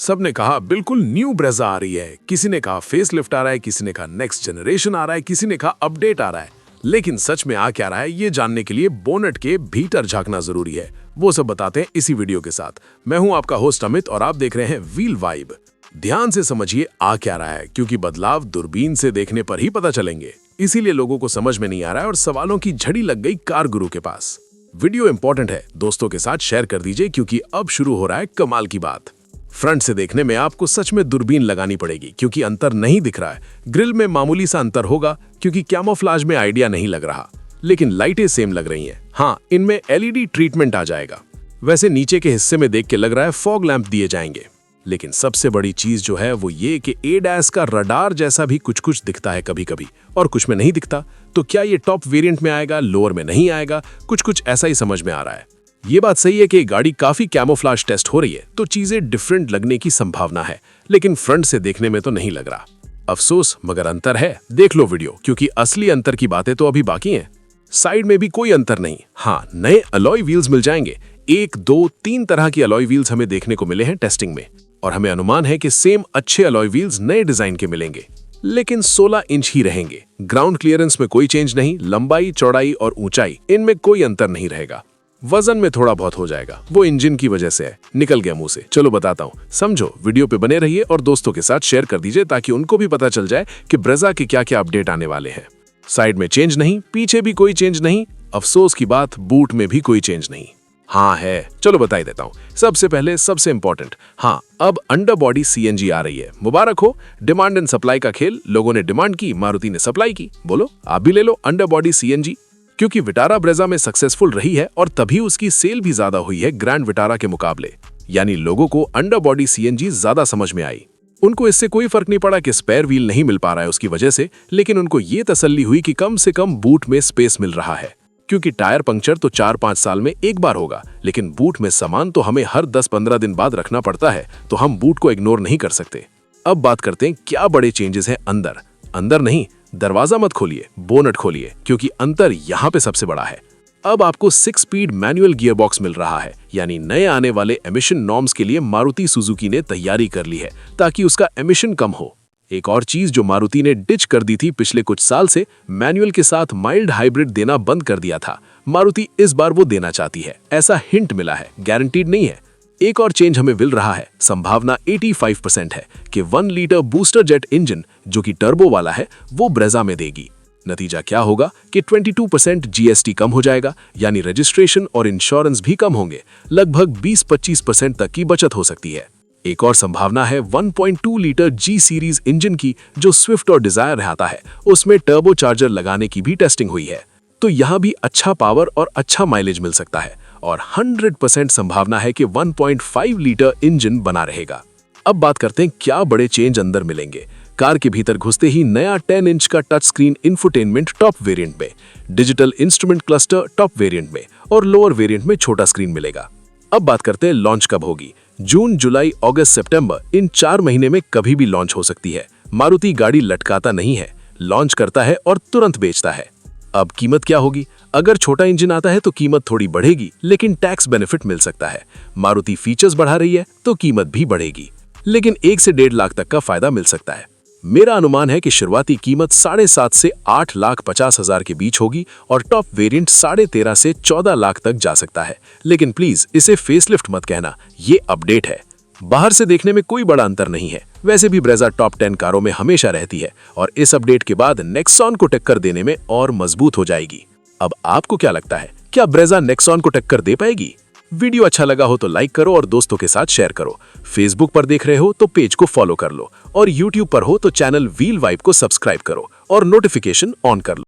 सबने कहा बिल्कुल न्यू ब्रेजा आ रही है, किसी ने कहा फेसलिफ्ट आ रहा है, किसी ने कहा नेक्स्ट जनरेशन आ रहा है, किसी ने कहा अपडेट आ रहा है। लेकिन सच में आ क्या रहा है ये जानने के लिए बोनट के भीतर झांकना जरूरी है। वो सब बताते हैं इसी वीडियो के साथ। मैं हूं आपका होस्ट अमित और आप देख रहे हैं व्हील वाइब। ध्यान से समझिए आ क्या रहा है, क्योंकि बदलाव दूरबीन से देखने पर ही पता चलेंगे। इसीलिए लोगों को समझ में नहीं आ रहा है और सवालों की झड़ी लग गई कार गुरु के पास। वीडियो इंपॉर्टेंट है, दोस्तों के साथ शेयर कर दीजिए, क्योंकि अब शुरू हो रहा है कमाल की बात। फ्रंट से देखने में आपको सच में दूरबीन लगानी पड़ेगी, क्योंकि अंतर नहीं दिख रहा है। ग्रिल में मामूली सा अंतर होगा, क्योंकि कैमोफ्लेज में आइडिया नहीं लग रहा, लेकिन लाइटें सेम लग रही हैं। हाँ, इनमें एलईडी ट्रीटमेंट आ जाएगा। वैसे नीचे के हिस्से में देख के लग रहा है फॉग लैंप दिए जाएंगे। लेकिन सबसे बड़ी चीज जो है वो ये कि एडैस का रडार जैसा भी कुछ कुछ दिखता है कभी कभी, और कुछ में नहीं दिखता। तो क्या ये टॉप वेरिएंट में आएगा, लोअर में नहीं आएगा? कुछ ऐसा ही समझ में आ रहा है। ये बात सही है कि गाड़ी काफी कैमोफ्लेज टेस्ट हो रही है, तो चीजें डिफरेंट लगने की संभावना है, लेकिन फ्रंट से देखने में तो नहीं लग रहा। अफसोस, मगर अंतर है। देख लो वीडियो, क्योंकि असली अंतर की बातें तो अभी बाकी हैं। साइड में भी कोई अंतर नहीं। हाँ, नए अलॉय व्हील्स मिल जाएंगे। 1, 2, 3 तरह की अलॉय व्हील्स हमें देखने को मिले हैं टेस्टिंग में, और हमें अनुमान है कि सेम अच्छे अलॉय व्हील्स नए डिजाइन के मिलेंगे, लेकिन 16 इंच ही रहेंगे। ग्राउंड क्लियरेंस में कोई चेंज नहीं, लंबाई, चौड़ाई और ऊंचाई इनमें कोई अंतर नहीं रहेगा। वजन में थोड़ा बहुत हो जाएगा, वो इंजन की वजह से है। निकल गया मुंह से। चलो बताता हूँ, समझो। वीडियो पे बने रहिए और दोस्तों के साथ शेयर कर दीजिए, ताकि उनको भी पता चल जाए कि ब्रेजा के क्या क्या अपडेट आने वाले हैं। साइड में चेंज नहीं, पीछे भी कोई चेंज नहीं। अफसोस की बात, बूट में भी कोई चेंज नहीं। हाँ है, चलो बता ही देता हूँ। सबसे पहले सबसे इंपॉर्टेंट, हाँ, अब अंडर बॉडी सीएनजी आ रही है। मुबारक हो। डिमांड एंड सप्लाई का खेल। लोगों ने डिमांड की, मारुति ने सप्लाई की। बोलो आप भी ले लो अंडर बॉडी सीएनजी, क्योंकि विटारा ब्रेजा में सक्सेसफुल रही है और तभी उसकी सेल भी ज्यादा हुई है ग्रैंड विटारा के मुकाबले। यानी लोगों को अंडर बॉडी सीएनजी ज्यादा समझ में आई। उनको इससे कोई फर्क नहीं पड़ा कि स्पेयर व्हील नहीं मिल पा रहा है उसकी वजह से, लेकिन उनको ये तसल्ली हुई कि कम से कम बूट में स्पेस मिल रहा है। क्योंकि टायर पंक्चर तो 4-5 साल में एक बार होगा, लेकिन बूट में सामान तो हमें हर 10-15 दिन बाद रखना पड़ता है, तो हम बूट को इग्नोर नहीं कर सकते। अब बात करते हैं क्या बड़े चेंजेस हैं अंदर। अंदर नहीं, दरवाजा मत खोलिए, बोनट खोलिए, क्योंकि अंतर यहाँ पे सबसे बड़ा है। अब आपको 6 स्पीड मैनुअल गियर बॉक्स मिल रहा है। यानी नए आने वाले एमिशन नॉर्म्स के लिए मारुति सुजुकी ने तैयारी कर ली है, ताकि उसका एमिशन कम हो। एक और चीज जो मारुति ने डिच कर दी थी पिछले कुछ साल से, मैनुअल के साथ माइल्ड हाइब्रिड देना बंद कर दिया था। मारुति इस बार वो देना चाहती है, ऐसा हिंट मिला है, गारंटीड नहीं है। एक और चेंज हमें मिल रहा है, संभावना 85% है कि 1 लीटर बूस्टर जेट इंजन, जो कि टर्बो वाला है, वो ब्रेजा में देगी। नतीजा क्या होगा कि 22% जीएसटी कम हो जाएगा, यानी रजिस्ट्रेशन और इंश्योरेंस भी कम होंगे। लगभग 20-25% तक की बचत हो सकती है। एक और संभावना है 1.2 लीटर जी सीरीज इंजन की, जो स्विफ्ट और डिजायर आता है, उसमें टर्बो चार्जर लगाने की भी टेस्टिंग हुई है। तो यहाँ भी अच्छा पावर और अच्छा माइलेज मिल सकता है। और 100% संभावना है कि 1.5 लीटर इंजन बना रहेगा। अब बात करते हैं क्या बड़े चेंज अंदर मिलेंगे। कार के भीतर घुसते ही नया 10 इंच का touch screen infotainment top variant में, digital instrument cluster top variant में, और लोअर वेरिएंट में छोटा स्क्रीन मिलेगा। अब बात करते हैं लॉन्च कब होगी। जून, जुलाई, अगस्त, सितंबर, इन 4 महीने में कभी भी लॉन्च हो सकती है। मारुति गाड़ी लटकाता नहीं है, लॉन्च करता है और तुरंत बेचता है। अब कीमत क्या होगी? अगर छोटा इंजन आता है तो कीमत थोड़ी बढ़ेगी, लेकिन टैक्स बेनिफिट मिल सकता है। मारुति फीचर्स बढ़ा रही है तो कीमत भी बढ़ेगी, लेकिन 1 से 1.5 लाख तक का फायदा मिल सकता है। मेरा अनुमान है कि शुरुआती कीमत 7.5 से 8,50,000 के बीच होगी, और टॉप वेरिएंट 13.5 से 14 लाख तक जा सकता है। लेकिन प्लीज इसे फेसलिफ्ट मत कहना, ये अपडेट है। बाहर से देखने में कोई बड़ा अंतर नहीं है। वैसे भी ब्रेजा टॉप 10 कारों में हमेशा रहती है, और इस अपडेट के बाद नेक्सॉन को टक्कर देने में और मजबूत हो जाएगी। अब आपको क्या लगता है, क्या ब्रेजा नेक्सॉन को टक्कर दे पाएगी? वीडियो अच्छा लगा हो तो लाइक करो और दोस्तों के साथ शेयर करो। फेसबुक पर देख रहे हो तो पेज को फॉलो कर लो, और यूट्यूब पर हो तो चैनल व्हील वाइब को सब्सक्राइब करो और नोटिफिकेशन ऑन कर लो।